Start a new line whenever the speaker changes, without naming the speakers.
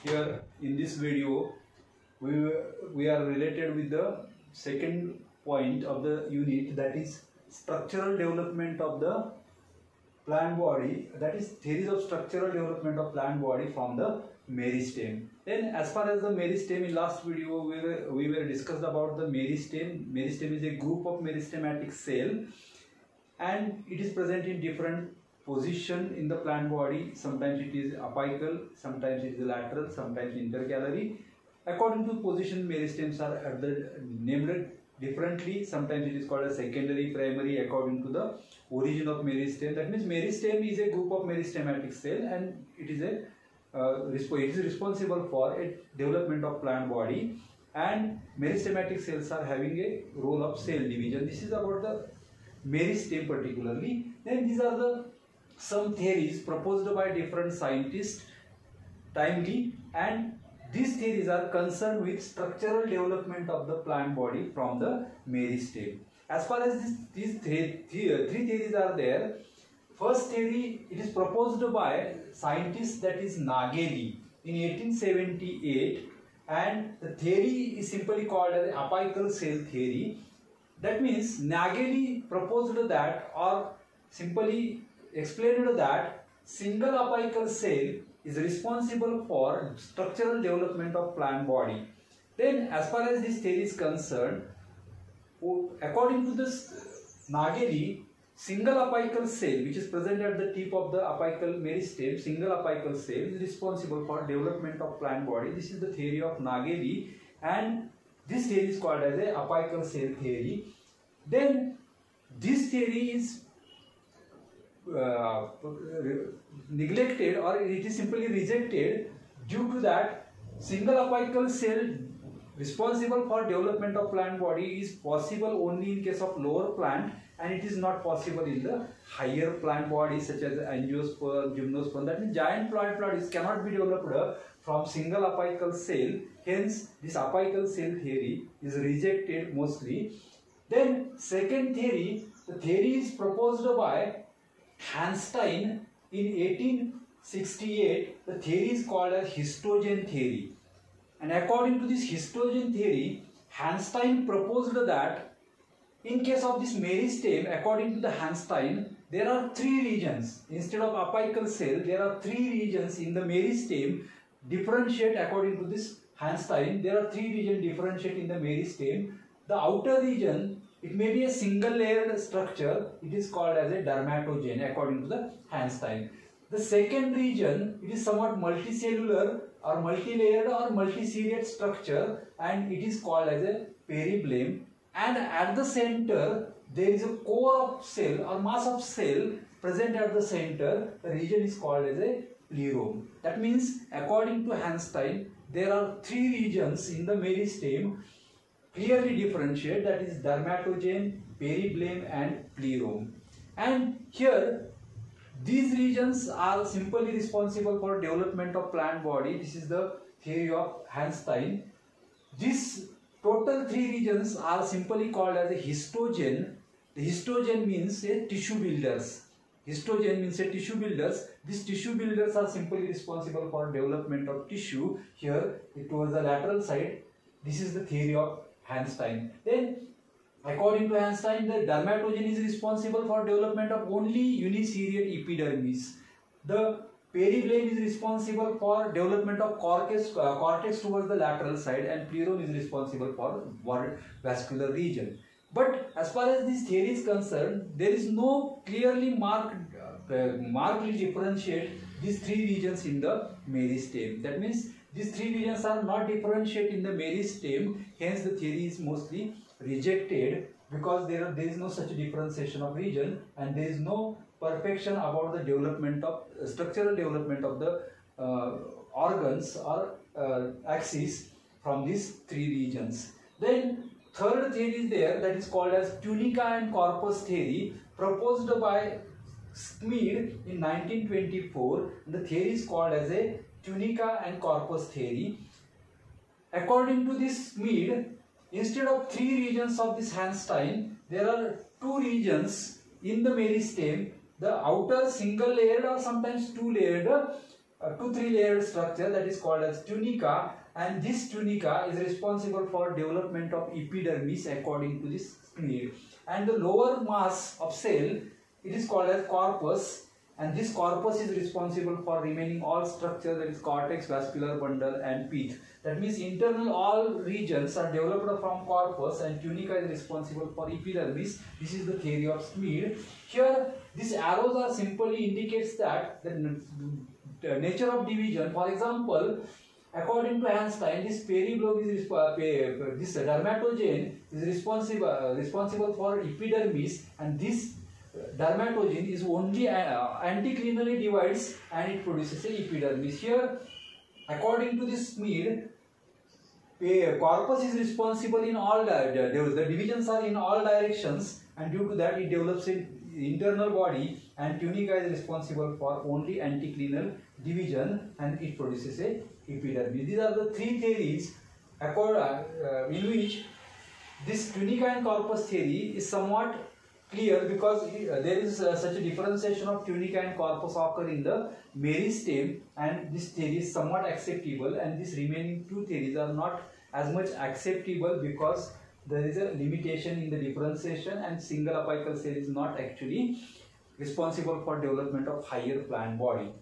Here in this video we are related with the second point of the unit, that is structural development of the plant body, that is theories of structural development of plant body from the meristem. Then as far as the meristem, in last video we were discussed about the meristem. Meristem is a group of meristematic cell and it is present in different position in the plant body. Sometimes it is apical, sometimes it is lateral, sometimes intercalary. According to position, meristems are named differently. Sometimes it is called a secondary, primary, according to the origin of meristem. That means meristem is a group of meristematic cell and it is responsible for a development of plant body, and meristematic cells are having a role of cell division. This is about the meristem particularly. Then these are the some theories proposed by different scientists timely, and these theories are concerned with structural development of the plant body from the meristem. As far as these three theories are there, first theory, it is proposed by scientist, that is Nageli, in 1878, and the theory is simply called as apical cell theory. That means Nageli proposed that, or simply explained that, single apical cell is responsible for structural development of plant body. Then as far as this theory is concerned, according to this Nageli, single apical cell which is present at the tip of the apical meristem, single apical cell is responsible for development of plant body. This is the theory of Nageli, and this theory is called as a apical cell theory. Then this theory is neglected, or it is simply rejected due to that single apical cell responsible for development of plant body is possible only in case of lower plant, and it is not possible in the higher plant bodies such as angiosperm, gymnosperm. That means giant plant bodies cannot be developed from single apical cell. Hence this apical cell theory is rejected mostly. Then second theory, the theory is proposed by Hanstein in 1868. The theory is called as histogen theory, and according to this histogen theory, Hanstein proposed that in case of this meristem, according to the Hanstein, there are three regions. Instead of apical cell, there are three regions in the meristem. Differentiate according to this Hanstein, there are three regions differentiate in the meristem. The outer region, it may be a single layered structure, it is called as a dermatogen according to the Hanstein. The second region, it is somewhat multicellular or multilayered or multiseriate structure, and it is called as a peribelum. And at the center, there is a core of cell or mass of cell present at the center. The region is called as a plerome. That means according to Hanstein, there are three regions in the meristem clearly differentiate, that is dermatogen, peribelum and plerome. And here these regions are simply responsible for development of plant body. This is the theory of Hanstein. These total three regions are simply called as a histogen. The histogen means a tissue builders. Histogen means a tissue builders. These tissue builders are simply responsible for development of tissue. Here towards the lateral side, this is the theory of Hanstein. Then according to Hanstein, the dermatogen is responsible for development of only uniseriate epidermis. The peribelum is responsible for development of cortex towards the lateral side, and plerome is responsible for vascular region. But as far as this theory is concerned, there is no clearly markedly differentiate these three regions in the meristem. That means these three regions are not differentiate in the meristem. Hence the theory is mostly rejected because there is no such differentiation of region, and there is no perfection about the development of structural development of the organs or axis from these three regions. Then third theory is there, that is called as tunica and corpus theory, proposed by Schmid in 1924. The theory is called as a tunica and corpus theory. According to this Schmid, instead of three regions of this Hanstein, there are two regions in the meristem. The outer single layered or sometimes two layered 2-3 layered structure that is called as tunica, and this tunica is responsible for development of epidermis according to this Smead. And the lower mass of cell, it is called as corpus, and this corpus is responsible for remaining all structure, that is cortex, vascular bundle and pith. That means internal all regions are developed from corpus, and tunica is responsible for epidermis. This is the theory of Smead. Here these arrows are simply indicates that the nature of division. For example, according to Einstein, this periglobe is this dermatogen is responsible for epidermis, and this dermatogen is only anticlinally divides and it produces a epidermis. Here, according to this Smead, corpus is responsible in all the divisions are in all directions, and due to that it develops an internal body, and tunica is responsible for only anticlinal division and it produces a epidermis. These are the three theories in which this tunica and corpus theory is somewhat clear, because there is such a differentiation of tunica and corpus occur in the meristem, and this theory is somewhat acceptable, and these remaining two theories are not as much acceptable because there is a limitation in the differentiation, and single apical cell is not actually responsible for development of higher plant body.